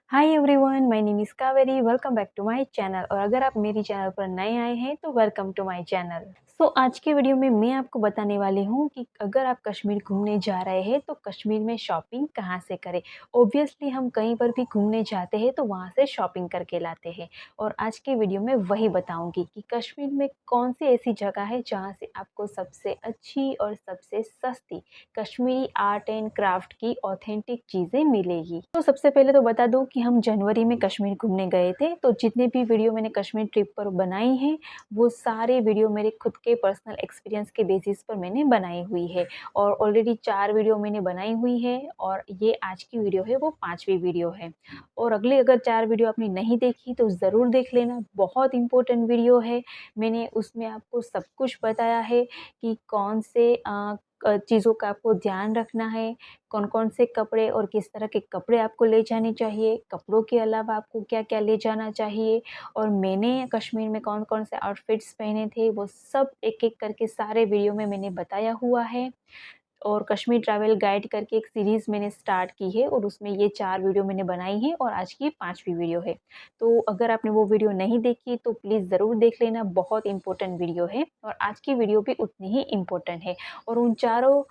Hi everyone, my name is Kaveri. Welcome back to my channel. और अगर आप मेरी चैनल पर नए आए हैं तो वेलकम टू माय चैनल। आज के वीडियो में मैं आपको बताने वाली हूँ कि अगर आप कश्मीर घूमने जा रहे हैं तो कश्मीर में शॉपिंग कहाँ से करें। ऑब्वियसली हम कहीं पर भी घूमने जाते हैं तो वहाँ से शॉपिंग करके लाते हैं। और आज के वीडियो में वही बताऊँगी कि कश्मीर में कौन सी ऐसी जगह है जहाँ से आपको सबसे अच्छी और सबसे सस्ती कश्मीरी आर्ट एंड क्राफ्ट की ऑथेंटिक चीज़ें मिलेगी। तो सबसे पहले तो बता दूं कि हम जनवरी में कश्मीर घूमने गए थे। तो जितने भी वीडियो मैंने कश्मीर ट्रिप पर बनाई हैं वो सारे वीडियो मेरे खुद के पर्सनल एक्सपीरियंस के बेसिस पर मैंने बनाई हुई है। और ऑलरेडी 4 वीडियो मैंने बनाई हुई है और ये आज की वीडियो है वो 5वीं वीडियो है। और अगली अगर 4 वीडियो आपने नहीं देखी तो ज़रूर देख लेना, बहुत इंपॉर्टेंट वीडियो है। मैंने उसमें आपको सब कुछ बताया है कि कौन से चीज़ों का आपको ध्यान रखना है, कौन-कौन से कपड़े और किस तरह के कपड़े आपको ले जाने चाहिए, कपड़ों के अलावा आपको क्या-क्या ले जाना चाहिए और मैंने कश्मीर में कौन-कौन से आउटफिट्स पहने थे, वो सब एक-एक करके सारे वीडियो में मैंने बताया हुआ है। और कश्मीर ट्रैवल गाइड करके एक सीरीज़ मैंने स्टार्ट की है और उसमें ये 4 वीडियो मैंने बनाई हैं और आज की 5वीं वीडियो है। तो अगर आपने वो वीडियो नहीं देखी तो प्लीज़ ज़रूर देख लेना, बहुत इम्पोर्टेंट वीडियो है और आज की वीडियो भी उतनी ही इम्पोर्टेंट है। और उन चारों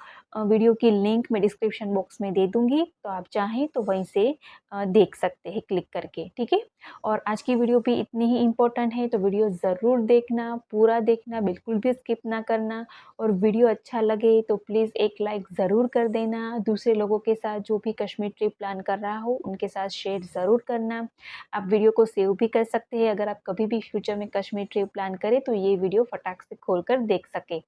वीडियो की लिंक मैं डिस्क्रिप्शन बॉक्स में दे दूँगी, तो आप चाहें तो वहीं से देख सकते हैं क्लिक करके, ठीक है? और आज की वीडियो भी इतनी ही इम्पोर्टेंट है तो वीडियो ज़रूर देखना, पूरा देखना, बिल्कुल भी स्किप ना करना। और वीडियो अच्छा लगे तो प्लीज़ एक लाइक ज़रूर कर देना। दूसरे लोगों के साथ जो भी कश्मीर ट्रिप प्लान कर रहा हो उनके साथ शेयर ज़रूर करना। आप वीडियो को सेव भी कर सकते हैं, अगर आप कभी भी फ्यूचर में कश्मीर ट्रिप प्लान करें तो ये वीडियो फटाक से खोलकर देख सकें।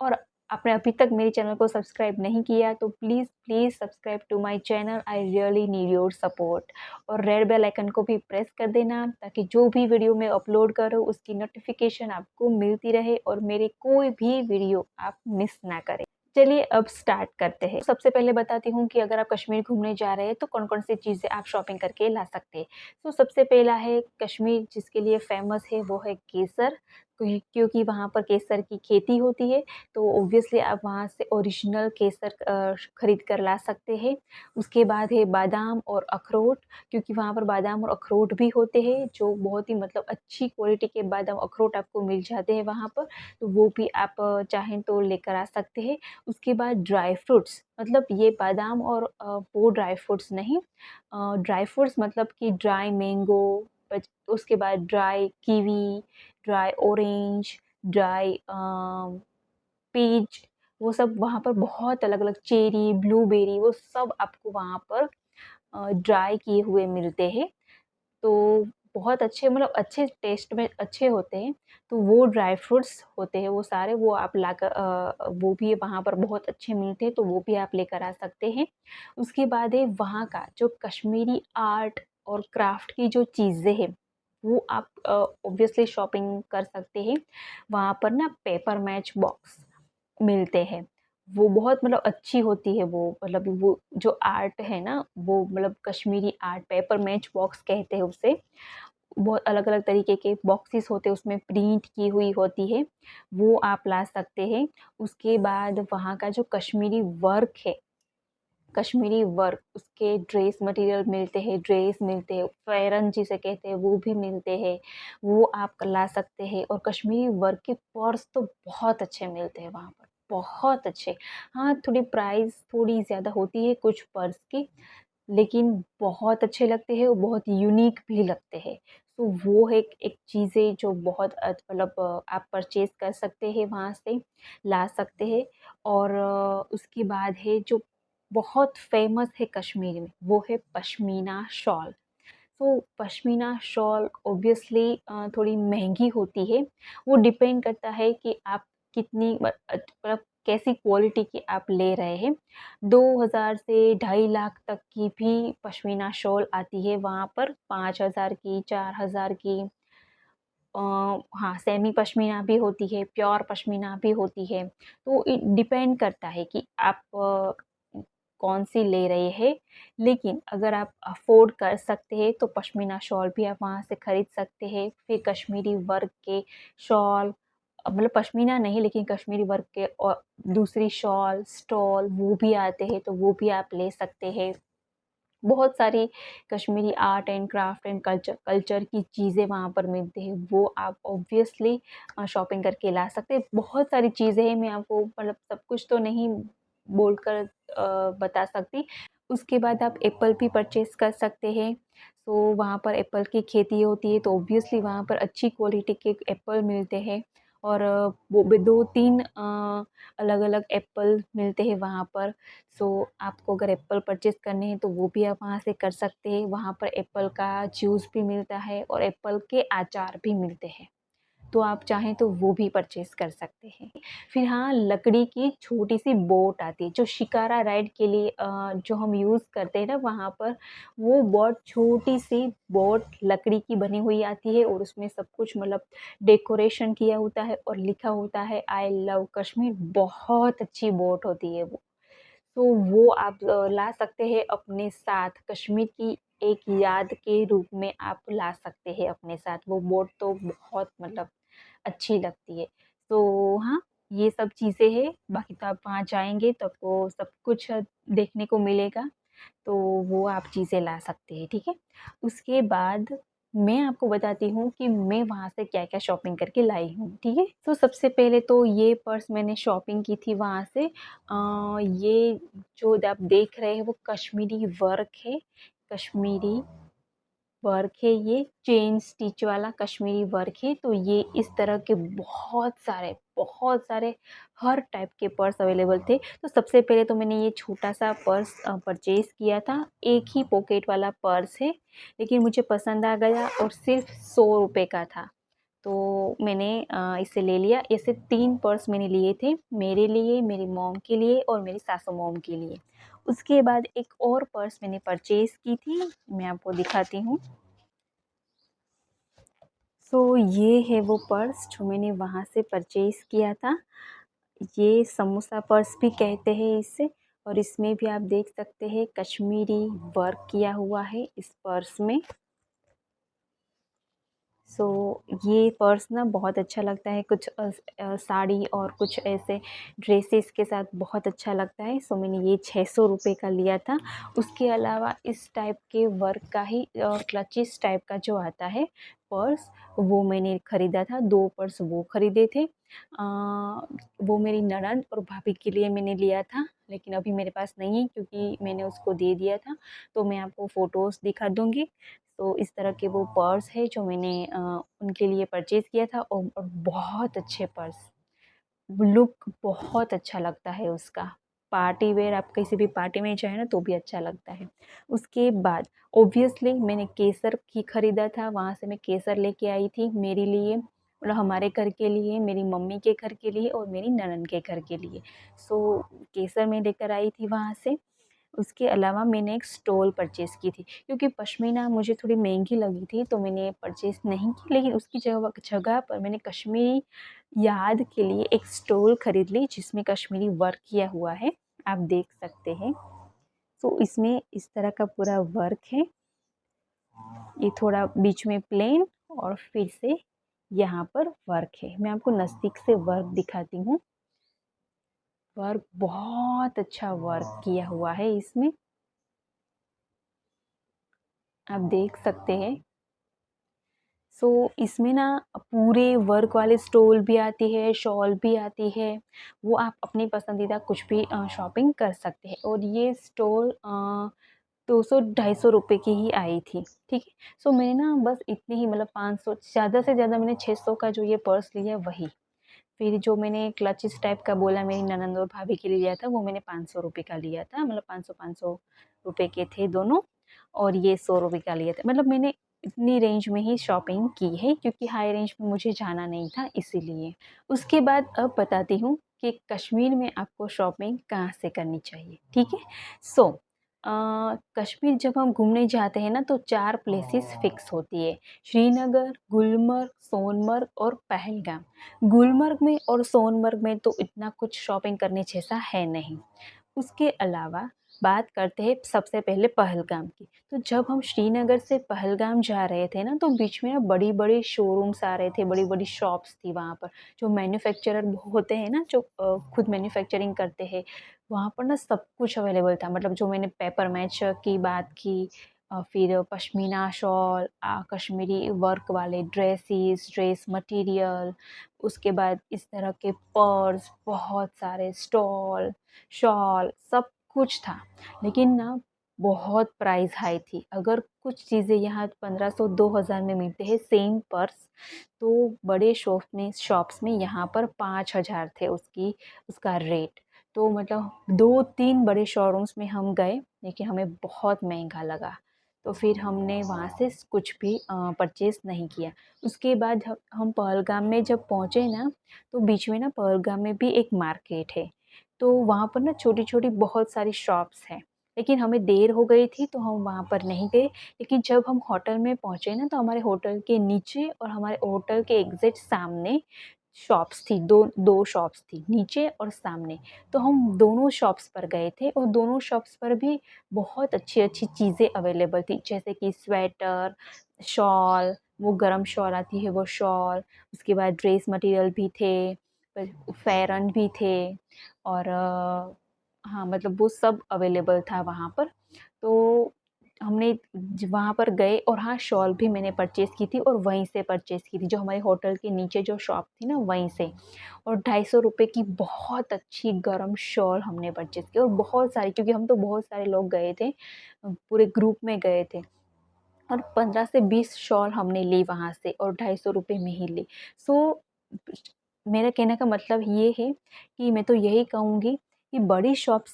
और आपने अभी तक मेरे चैनल को सब्सक्राइब नहीं किया तो please please subscribe to my channel, I really need your support. और रेड बेल आइकन को भी प्रेस कर देना ताकि जो भी वीडियो मैं अपलोड करूँ उसकी नोटिफिकेशन आपको मिलती रहे और मेरे कोई भी वीडियो आप मिस ना करें। चलिए अब स्टार्ट करते हैं। सबसे पहले बताती हूँ कि अगर आप कश्मीर घूमने जा रहे हैं तो कौन-कौन सी चीज़ें आप शॉपिंग करके ला सकते हैं। तो सबसे पहला है, कश्मीर जिसके लिए फ़ेमस है वो है केसर। क्योंकि वहाँ पर केसर की खेती होती है तो ऑब्वियसली आप वहाँ से ओरिजिनल केसर खरीद कर ला सकते हैं। उसके बाद है बादाम और अखरोट, क्योंकि वहाँ पर बादाम और अखरोट भी होते हैं जो बहुत ही मतलब अच्छी क्वालिटी के बादाम अखरोट आपको मिल जाते हैं वहाँ पर, तो वो भी आप चाहें तो लेकर आ सकते हैं। उसके बाद ड्राई फ्रूट्स, मतलब ये बादाम और वो ड्राई फ्रूट्स नहीं, ड्राई फ्रूट्स मतलब कि ड्राई मैंगो, उसके बाद dry kiwi, dry orange, dry peach, वो सब वहाँ पर बहुत अलग-अलग, चेरी, ब्लूबेरी, वो सब आपको वहाँ पर ड्राई किए हुए मिलते हैं। तो बहुत अच्छे, मतलब अच्छे टेस्ट में अच्छे होते हैं। तो वो ड्राई फ्रूट्स होते हैं वो सारे, वो आप लाकर वो भी वहाँ पर बहुत अच्छे मिलते हैं तो वो भी आप लेकर आ सकते हैं। उसके बाद है वहाँ का जो कश्मीरी आर्ट और क्राफ्ट की जो चीज़ें हैं वो आप ऑब्वियसली शॉपिंग कर सकते हैं। वहाँ पर ना पेपर मैच बॉक्स मिलते हैं। वो बहुत मतलब अच्छी होती है, वो मतलब वो जो आर्ट है ना वो मतलब Kashmiri art, paper match box कहते हैं उसे। बहुत अलग-अलग तरीके के बॉक्सेस होते हैं, उसमें प्रिंट की हुई होती है, वो आप ला सकते हैं। उसके बाद वहाँ का जो कश्मीरी वर्क है, कश्मीरी वर्क, उसके ड्रेस मटेरियल मिलते हैं, ड्रेस मिलते हैं, फेरन जिसे कहते हैं वो भी मिलते हैं, वो आप ला सकते हैं। और कश्मीरी वर्क के पर्स तो बहुत अच्छे मिलते हैं वहाँ पर, बहुत अच्छे। हाँ, थोड़ी प्राइस थोड़ी ज़्यादा होती है कुछ पर्स की, लेकिन बहुत अच्छे लगते हैं और बहुत यूनिक भी लगते हैं। तो वो है एक एक चीज़ें जो बहुत मतलब आप परचेज़ कर सकते हैं वहाँ से, ला सकते हैं। और उसके बाद है जो बहुत फ़ेमस है कश्मीर में, वो है पश्मीना शॉल। तो पश्मीना शॉल ऑब्वियसली थोड़ी महंगी होती है। वो डिपेंड करता है कि आप कितनी मतलब कैसी क्वालिटी की आप ले रहे हैं। 2000 से 2.5 लाख तक की भी पश्मीना शॉल आती है वहाँ पर, 5000 की, 4000 की। अ, हाँ, सेमी पश्मीना भी होती है, प्योर पश्मीना भी होती है। तो डिपेंड करता है कि आप कौन-सी ले रहे हैं। लेकिन अगर आप अफ़ोर्ड कर सकते हैं तो पश्मीना शॉल भी आप वहाँ से खरीद सकते हैं। फिर कश्मीरी वर्क के शॉल, मतलब पश्मीना नहीं लेकिन कश्मीरी वर्क के दूसरी शॉल, स्टॉल वो भी आते हैं तो वो भी आप ले सकते हैं। बहुत सारी Kashmiri art and craft and culture की चीज़ें वहाँ पर मिलती हैं, वो आप ऑब्वियसली शॉपिंग करके ला सकते हैं। बहुत सारी चीज़ें हैं, मैं आपको मतलब सब कुछ तो नहीं बोलकर बता सकती। उसके बाद आप एप्पल भी परचेज़ कर सकते हैं। तो वहाँ पर एप्पल की खेती होती है, तो ऑब्वियसली वहाँ पर अच्छी क्वालिटी के एप्पल मिलते हैं और वो भी 2-3 अलग-अलग एप्पल मिलते हैं वहाँ पर। सो आपको अगर एप्पल परचेज़ करने हैं तो वो भी आप वहाँ से कर सकते हैं। वहाँ पर एप्पल का जूस भी मिलता है और एप्पल के अचार भी मिलते हैं। तो आप चाहें तो वो भी परचेज़ कर सकते हैं। फिर हाँ, लकड़ी की छोटी-सी बोट आती है, जो शिकारा राइड के लिए जो हम यूज़ करते हैं ना वहाँ पर, वो बोट छोटी-सी बोट लकड़ी की बनी हुई आती है और उसमें सब कुछ मतलब डेकोरेशन किया होता है और लिखा होता है आई लव कश्मीर। बहुत अच्छी बोट होती है वो। तो वो आप ला सकते हैं अपने साथ, कश्मीर की एक याद के रूप में आप ला सकते हैं अपने साथ। वो बोट तो बहुत मतलब अच्छी लगती है। तो हाँ, ये सब चीज़ें हैं, बाकी तो आप वहाँ जाएँगे तो आपको सब कुछ देखने को मिलेगा, तो वो आप चीज़ें ला सकते हैं, ठीक है? उसके बाद मैं आपको बताती हूँ कि मैं वहाँ से क्या-क्या शॉपिंग करके लाई हूँ, ठीक है? तो सबसे पहले तो ये पर्स मैंने शॉपिंग की थी वहाँ से। ये जो आप देख रहे हैं वो कश्मीरी वर्क है, कश्मीरी वर्क है ये, चेन स्टिच वाला कश्मीरी वर्क है। तो ये इस तरह के बहुत सारे हर टाइप के पर्स अवेलेबल थे। तो सबसे पहले तो मैंने ये छोटा-सा पर्स परचेज़ किया था। एक ही पॉकेट वाला पर्स है, लेकिन मुझे पसंद आ गया और सिर्फ़ ₹100 का था। तो मैंने इसे ले लिया। ऐसे 3 पर्स मैंने लिए थे, मेरे लिए, मेरी मॉम के लिए और मेरी सासू मॉम के लिए। उसके बाद एक और पर्स मैंने परचेज़ की थी, मैं आपको दिखाती हूँ। सो ये है वो पर्स जो मैंने वहाँ से परचेज़ किया था। ये समोसा पर्स भी कहते हैं इसे और इसमें भी आप देख सकते हैं कश्मीरी वर्क किया हुआ है इस पर्स में। सो ये पर्स ना बहुत अच्छा लगता है, कुछ साड़ी और कुछ ऐसे ड्रेसेस के साथ बहुत अच्छा लगता है। सो मैंने ये ₹600 का लिया था। उसके अलावा इस टाइप के वर्क का ही क्लचेस टाइप का जो आता है पर्स, वो मैंने ख़रीदा था। 2 पर्स वो ख़रीदे थे। वो मेरी ननद और भाभी के लिए मैंने लिया था, लेकिन अभी मेरे पास नहीं है क्योंकि मैंने उसको दे दिया था। तो मैं आपको फ़ोटोज़ दिखा दूँगी। तो इस तरह के वो पर्स है जो मैंने उनके लिए परचेज़ किया था और बहुत अच्छे पर्स, लुक बहुत अच्छा लगता है उसका। पार्टी वियर आप किसी भी पार्टी में जाए ना तो भी अच्छा लगता है। उसके बाद ऑब्वियसली मैंने केसर ही खरीदा था, वहाँ से मैं केसर लेके आई थी मेरे लिए, मतलब हमारे घर के लिए, मेरी मम्मी के घर के लिए और मेरी ननद के घर के लिए। सो केसर मैं लेकर आई थी वहाँ से। उसके अलावा मैंने एक स्टॉल परचेज़ की थी, क्योंकि पश्मीना मुझे थोड़ी महंगी लगी थी तो मैंने परचेज़ नहीं की, लेकिन उसकी जगह पर मैंने कश्मीरी याद के लिए एक स्टॉल खरीद ली जिसमें कश्मीरी वर्क किया हुआ है, आप देख सकते हैं। तो इसमें इस तरह का पूरा वर्क है, ये थोड़ा बीच में प्लेन और फिर से यहाँ पर वर्क है। मैं आपको नज़दीक से वर्क दिखाती हूँ। वर्क बहुत अच्छा वर्क किया हुआ है इसमें, आप देख सकते हैं। सो इसमें ना पूरे वर्क वाले स्टोल भी आती है, शॉल भी आती है, वो आप अपनी पसंदीदा कुछ भी शॉपिंग कर सकते हैं। और ये स्टोल 200-250 की ही आई थी, ठीक है। सो मैंने ना बस इतनी ही मतलब 500, ज़्यादा से ज़्यादा मैंने 600 का जो ये पर्स लिया वही। फिर जो मैंने क्लचेस टाइप का बोला मेरी ननंद और भाभी के लिए लिया था, वो मैंने ₹500 का लिया था, मतलब 500-500 रुपए के थे दोनों। और ये ₹100 का लिया था। मतलब मैंने इतनी रेंज में ही शॉपिंग की है क्योंकि हाई रेंज में मुझे जाना नहीं था इसीलिए। उसके बाद अब बताती हूँ कि कश्मीर में आपको शॉपिंग कहाँ से करनी चाहिए, ठीक है? सो कश्मीर जब हम घूमने जाते हैं ना तो 4 प्लेसेस फिक्स होती है, श्रीनगर, गुलमर्ग, सोनमर्ग और पहलगाम। गुलमर्ग में और सोनमर्ग में तो इतना कुछ शॉपिंग करने जैसा है नहीं। उसके अलावा बात करते हैं सबसे पहले पहलगाम की। तो जब हम श्रीनगर से पहलगाम जा रहे थे ना, तो बीच में ना बड़ी-बड़ी शोरूम्स आ रहे थे, बड़ी-बड़ी शॉप्स थी वहाँ पर। जो मैन्युफैक्चरर होते हैं ना, जो खुद मैन्युफैक्चरिंग करते हैं, वहाँ पर ना सब कुछ अवेलेबल था। मतलब जो मैंने पेपर मैच की बात की, फिर पश्मीना शॉल, कश्मीरी वर्क वाले ड्रेसेस, ड्रेस मटीरियल, उसके बाद इस तरह के पर्स, बहुत सारे स्टॉल, शॉल, सब कुछ था। लेकिन ना बहुत प्राइस हाई थी। अगर कुछ चीज़ें यहाँ 1500-2000 में मिलते हैं सेम पर्स, तो बड़े शॉप्स में यहाँ पर 5000 थे उसका रेट। तो मतलब 2-3 बड़े शोरूम्स में हम गए, लेकिन हमें बहुत महँगा लगा। तो फिर हमने वहाँ से कुछ भी परचेज़ नहीं किया। उसके बाद हम पहलगाम में जब पहुँचे ना, तो बीच में ना पहलगाम में भी एक मार्केट है। तो वहाँ पर ना छोटी-छोटी बहुत सारी शॉप्स हैं। लेकिन हमें देर हो गई थी, तो हम वहाँ पर नहीं गए। लेकिन जब हम होटल में पहुँचे ना, तो हमारे होटल के नीचे और हमारे होटल के एग्ज़ैक्ट सामने शॉप्स थी, 2 शॉप्स थी, नीचे और सामने। तो हम दोनों शॉप्स पर गए थे और दोनों शॉप्स पर भी बहुत अच्छी-अच्छी चीज़ें अवेलेबल थी, जैसे कि स्वेटर, शॉल, वो गरम शॉल आती है वो शॉल, उसके बाद ड्रेस मटीरियल भी थे, फेरन भी थे और हाँ, मतलब वो सब अवेलेबल था वहाँ पर। तो हमने वहाँ पर गए और हाँ, शॉल भी मैंने परचेज़ की थी और वहीं से परचेज़ की थी, जो हमारे होटल के नीचे जो शॉप थी ना, वहीं से। और ₹250 की बहुत अच्छी गरम शॉल हमने परचेज़ की और बहुत सारी, क्योंकि हम तो बहुत सारे लोग गए थे, पूरे ग्रुप में गए थे। और 15 से 20 शॉल हमने ली वहाँ से और ₹250 में ही ली। सो मेरा कहने का मतलब ये है कि मैं तो यही कहूँगी कि बड़ी शॉप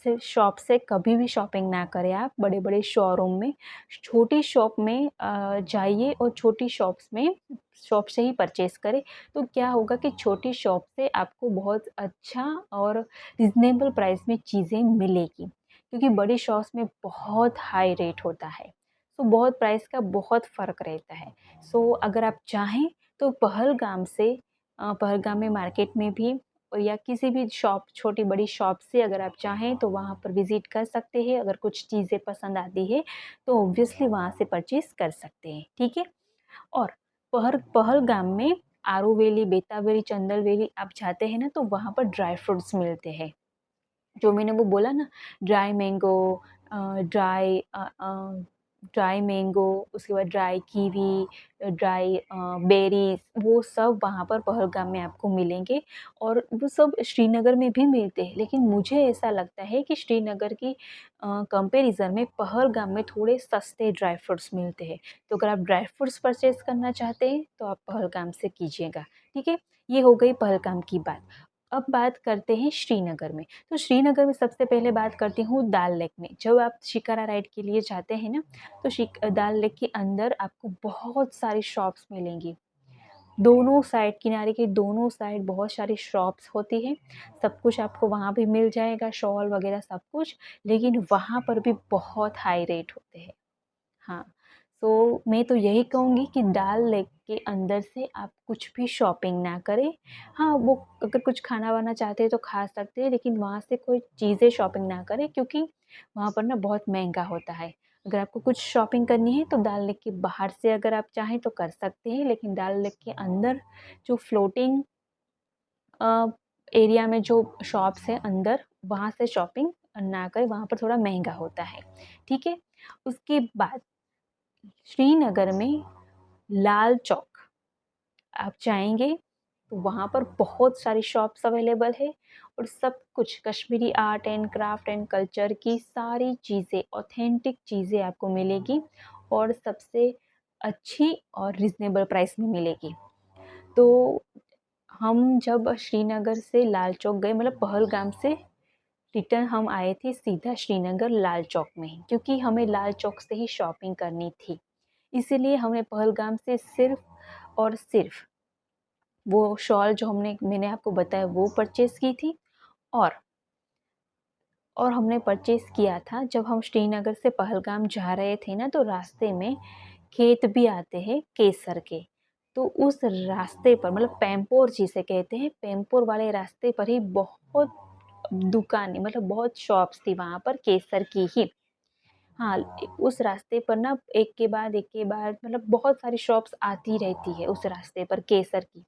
से कभी भी शॉपिंग ना करें आप, बड़े-बड़े शोरूम में। छोटी शॉप में जाइए और छोटी शॉप से ही परचेज़ करें। तो क्या होगा कि छोटी शॉप से आपको बहुत अच्छा और रीज़नेबल प्राइस में चीज़ें मिलेगी। क्योंकि बड़ी शॉप्स में बहुत हाई रेट होता है। तो बहुत प्राइस का बहुत फ़र्क रहता है। सो अगर आप चाहें तो पहलगाम में मार्केट में भी और या किसी भी शॉप, छोटी-बड़ी शॉप से अगर आप चाहें तो वहाँ पर विज़िट कर सकते हैं। अगर कुछ चीज़ें पसंद आती है तो ऑब्वियसली वहाँ से परचेज़ कर सकते हैं, ठीक है? और पहलगाम में आरू वैली, बेता वैली, चंदल वैली आप जाते हैं ना, तो वहाँ पर ड्राई फ्रूट्स मिलते हैं। जो मैंने वो बोला ना, ड्राई मैंगो, अ, ड्राई अ अ, ड्राई मैंगो, उसके बाद ड्राई कीवी, ड्राई बेरीज़, वो सब वहाँ पर पहलगाम में आपको मिलेंगे और वो सब श्रीनगर में भी मिलते हैं। लेकिन मुझे ऐसा लगता है कि श्रीनगर की कंपैरिज़न में पहलगाम में थोड़े सस्ते ड्राई फ्रूट्स मिलते हैं। तो अगर आप ड्राई फ्रूट्स परचेज़ करना चाहते हैं, तो आप पहलगाम से कीजिएगा, ठीक है? ये हो गई पहलगाम की बात। अब बात करते हैं श्रीनगर में। तो श्रीनगर में सबसे पहले बात करती हूँ दाल लेक में। जब आप शिकारा राइड के लिए जाते हैं ना, तो दाल लेक के अंदर आपको बहुत सारी शॉप्स मिलेंगी। दोनों साइड, किनारे के दोनों साइड बहुत सारी शॉप्स होती हैं। सब कुछ आपको वहाँ भी मिल जाएगा, शॉल वगैरह सब कुछ, लेकिन वहाँ पर भी बहुत हाई रेट होते हैं। हाँ, तो मैं तो यही कहूँगी कि डल लेक के अंदर से आप कुछ भी शॉपिंग ना करें। हाँ, वो अगर कुछ खाना-वाना चाहते हैं तो खा सकते हैं, लेकिन वहाँ से कोई चीज़ें शॉपिंग ना करें, क्योंकि वहाँ पर ना बहुत महँगा होता है। अगर आपको कुछ शॉपिंग करनी है तो डल लेक के बाहर से अगर आप चाहें तो कर सकते हैं, लेकिन डल लेक के अंदर जो फ्लोटिंग अ, एरिया में जो शॉप्स हैं अंदर, वहाँ से शॉपिंग ना करें, वहाँ पर थोड़ा महँगा होता है। ठीक है? उसके बाद श्रीनगर में लाल चौक आप जाएँगे तो वहाँ पर बहुत सारी शॉप्स अवेलेबल है और सब कुछ Kashmiri art and craft and culture की सारी चीज़ें, ऑथेंटिक चीज़ें आपको मिलेगी और सबसे अच्छी और रीज़नेबल प्राइस में मिलेगी। तो हम जब श्रीनगर से लाल चौक गए, मतलब पहलगाम से रिटर्न हम आए थे सीधा श्रीनगर लाल चौक में ही, क्योंकि हमें लाल चौक से ही शॉपिंग करनी थी। इसीलिए हमने पहलगाम से सिर्फ़ और सिर्फ़ वो शॉल जो मैंने आपको बताया वो परचेज़ की थी और हमने परचेज़ किया था जब हम श्रीनगर से पहलगाम जा रहे थे ना, तो रास्ते में खेत भी आते हैं केसर के। तो उस रास्ते पर, मतलब पैंपोर जिसे कहते हैं, पैंपोर वाले रास्ते पर ही बहुत दुकानें मतलब बहुत शॉप्स थी वहाँ पर केसर की ही। हाँ, उस रास्ते पर ना एक के बाद मतलब बहुत सारी शॉप्स आती रहती है उस रास्ते पर केसर की।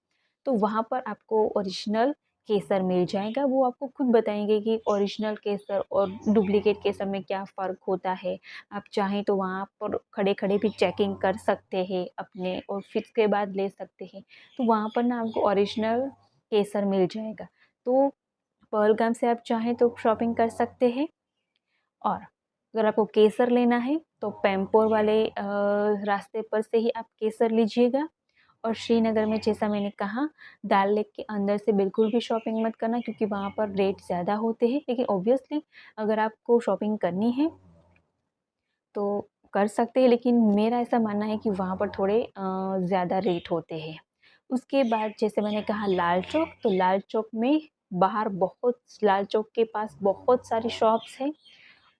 तो वहाँ पर आपको ओरिजिनल केसर मिल जाएगा, वो आपको खुद बताएँगे कि ओरिजिनल केसर और डुप्लीकेट केसर में क्या फ़र्क होता है। आप चाहें तो वहाँ पर खड़े-खड़े भी चेकिंग कर सकते हैं अपने और फिर उसके बाद ले सकते हैं। तो वहाँ पर ना आपको ओरिजिनल केसर मिल जाएगा। तो पहलगाम से आप चाहें तो शॉपिंग कर सकते हैं। और अगर आपको केसर लेना है तो पैंपोर वाले रास्ते पर से ही आप केसर लीजिएगा। और श्रीनगर में जैसा मैंने कहा, डल लेक के अंदर से बिल्कुल भी शॉपिंग मत करना क्योंकि वहाँ पर रेट ज़्यादा होते हैं। लेकिन ऑब्वियसली अगर आपको शॉपिंग करनी है तो कर सकते हैं, लेकिन मेरा ऐसा मानना है कि वहाँ पर थोड़े ज़्यादा रेट होते हैं। उसके बाद जैसे मैंने कहा लाल चौक, तो लाल चौक में बाहर बहुत लाल चौक के पास बहुत सारी शॉप्स हैं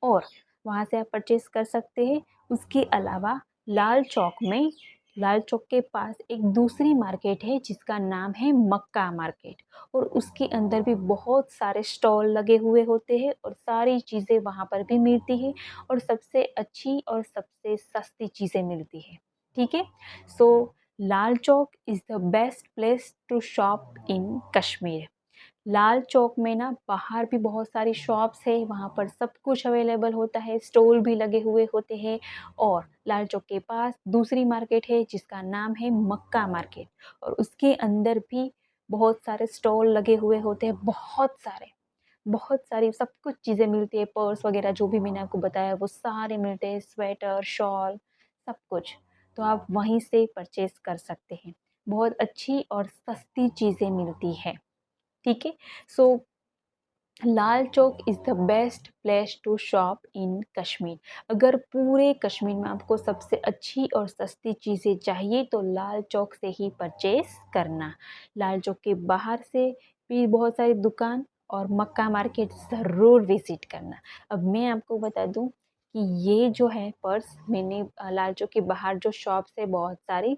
और वहाँ से आप परचेज़ कर सकते हैं। उसके अलावा लाल चौक में लाल चौक के पास एक दूसरी मार्केट है जिसका नाम है मक्का मार्केट और उसके अंदर भी बहुत सारे स्टॉल लगे हुए होते हैं और सारी चीज़ें वहाँ पर भी मिलती हैं और सबसे अच्छी और सबसे सस्ती चीज़ें मिलती हैं। ठीक है? So Lal Chowk is the best place to shop in Kashmir. Lal Chowk में ना बाहर भी बहुत सारी शॉप्स है, वहाँ पर सब कुछ अवेलेबल होता है, स्टॉल भी लगे हुए होते हैं और लाल चौक के पास दूसरी मार्केट है जिसका नाम है मक्का मार्केट और उसके अंदर भी बहुत सारे स्टॉल लगे हुए होते हैं, बहुत सारी सब कुछ चीज़ें मिलती है, पर्स वगैरह जो भी मैंने आपको बताया वो सारे मिलते हैं, स्वेटर, शॉल सब कुछ। तो आप वहीं से परचेज़ कर सकते हैं। बहुत अच्छी और सस्ती चीज़ें मिलती हैं। ठीक है? So Lal Chowk is the best place to shop in Kashmir. अगर पूरे कश्मीर में आपको सबसे अच्छी और सस्ती चीज़ें चाहिए तो लाल चौक से ही परचेज़ करना। लाल चौक के बाहर से भी बहुत सारी दुकान और मक्का मार्केट ज़रूर विज़िट करना। अब मैं आपको बता दूँ कि ये जो है पर्स मैंने लाल चौक के बाहर जो शॉप्स है बहुत सारी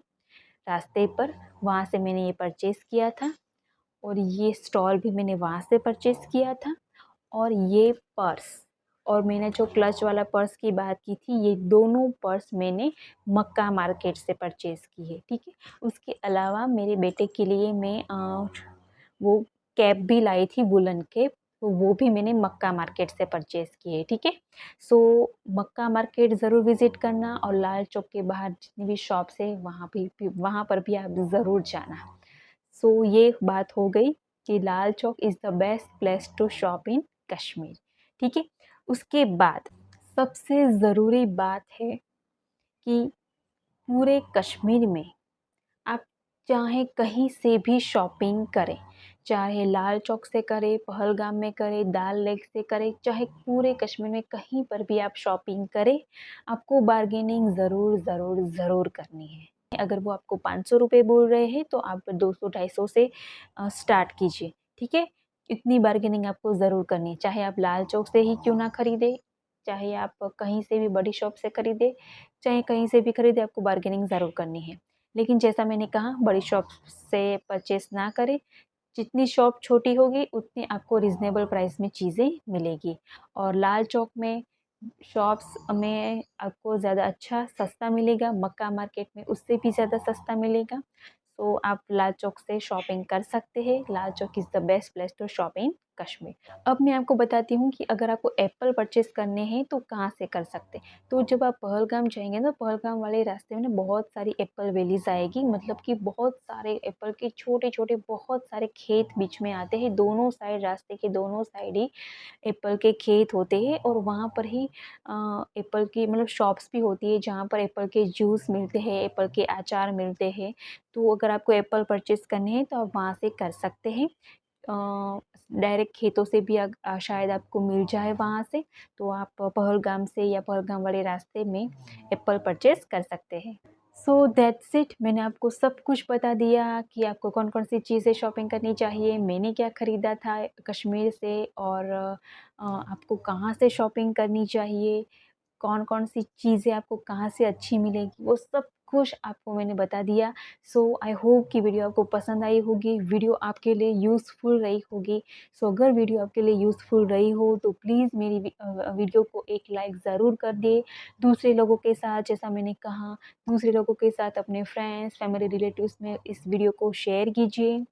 रास्ते पर, वहाँ से मैंने ये परचेज़ किया था। और ये स्टॉल भी मैंने वहाँ से परचेज़ किया था और ये पर्स और मैंने जो क्लच वाला पर्स की बात की थी, ये दोनों पर्स मैंने मक्का मार्केट से परचेज़ की है, ठीक है? उसके अलावा मेरे बेटे के लिए मैं वो कैप भी लाई थी वूलन कैप, तो वो भी मैंने मक्का मार्केट से परचेज़ की है, ठीक है? सो मक्का मार्केट ज़रूर विज़िट करना और लाल चौक के बाहर जितनी भी शॉप्स है वहाँ पर भी आप ज़रूर जाना। सो ये बात हो गई कि Lal Chowk is the best place to shop in Kashmir, ठीक है? उसके बाद सबसे ज़रूरी बात है कि पूरे कश्मीर में आप चाहे कहीं से भी शॉपिंग करें, चाहे लाल चौक से करें, पहलगाम में करें, डल लेक से करें, चाहे पूरे कश्मीर में कहीं पर भी आप शॉपिंग करें, आपको बार्गेनिंग ज़रूर, ज़रूर, ज़रूर करनी है। अगर वो आपको ₹500 बोल रहे हैं तो आप 200-250 से स्टार्ट कीजिए, ठीक है? इतनी बार्गेनिंग आपको ज़रूर करनी है, चाहे आप लाल चौक से ही क्यों ना खरीदें, चाहे आप कहीं से भी बड़ी शॉप से खरीदें, चाहे कहीं से भी खरीदें, आपको बार्गेनिंग ज़रूर करनी है। लेकिन जैसा मैंने कहा बड़ी शॉप से परचेज़ ना करें, जितनी शॉप छोटी होगी उतनी आपको रीज़नेबल प्राइस में चीज़ें मिलेगी और लाल चौक में शॉप्स में आपको ज़्यादा अच्छा सस्ता मिलेगा, मक्का मार्केट में उससे भी ज़्यादा सस्ता मिलेगा। सो आप लाल चौक से शॉपिंग कर सकते हैं। Lal Chowk is the best place to shop in Kashmir. अब मैं आपको बताती हूँ कि अगर आपको एप्पल परचेज़ करने हैं तो कहाँ से कर सकते हैं। तो जब आप पहलगाम जाएँगे ना, पहलगाम वाले रास्ते में ना बहुत सारी एप्पल वैलीज़ आएगी, मतलब कि बहुत सारे एप्पल के छोटे-छोटे बहुत सारे खेत बीच में आते हैं। दोनों साइड रास्ते के दोनों साइड ही एप्पल के खेत होते हैं और वहाँ पर ही एप्पल की मतलब शॉप्स भी होती है जहाँ पर एप्पल के जूस मिलते हैं, एप्पल के अचार मिलते हैं। तो अगर आपको एप्पल परचेज़ करने हैं तो आप वहाँ से कर सकते हैं। डायरेक्ट खेतों से भी शायद आपको मिल जाए वहाँ से, तो आप पहलगाम से या पहलगाम वाले रास्ते में एप्पल परचेज़ कर सकते हैं। सो दैट्स इट, मैंने आपको सब कुछ बता दिया कि आपको कौन-कौन सी चीज़ें शॉपिंग करनी चाहिए, मैंने क्या ख़रीदा था कश्मीर से और आपको कहाँ से शॉपिंग करनी चाहिए, कौन-कौन सी चीज़ें आपको कहाँ से अच्छी मिलेगी, वो सब कुछ आपको मैंने बता दिया। सो आई होप कि वीडियो आपको पसंद आई होगी, वीडियो आपके लिए यूज़फुल रही होगी। सो अगर वीडियो आपके लिए यूज़फुल रही हो तो प्लीज़ मेरी वीडियो को एक लाइक ज़रूर कर दें। दूसरे लोगों के साथ, जैसा मैंने कहा, दूसरे लोगों के साथ, अपने फ्रेंड्स, फैमिली, रिलेटिव्स में इस वीडियो को शेयर कीजिए।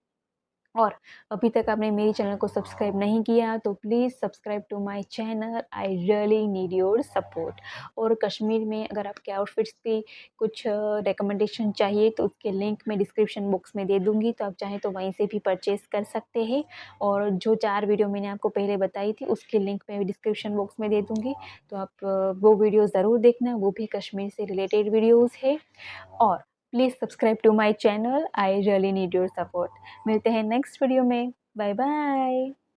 और अभी तक आपने मेरे चैनल को सब्सक्राइब नहीं किया तो please subscribe to my channel, I really need your support. और कश्मीर में अगर आपके आउटफिट्स की कुछ रिकमेंडेशन चाहिए तो उसके लिंक मैं डिस्क्रिप्शन बॉक्स में दे दूँगी, तो आप चाहें तो वहीं से भी परचेज़ कर सकते हैं। और जो 4 वीडियो मैंने आपको पहले बताई थी उसकी लिंक मैं डिस्क्रिप्शन बॉक्स में दे दूँगी, तो आप वो वीडियो ज़रूर देखना, वो भी कश्मीर से रिलेटेड वीडियोज़ है। और please subscribe to my channel, I really need your support. मिलते हैं नेक्स्ट वीडियो में। Bye bye.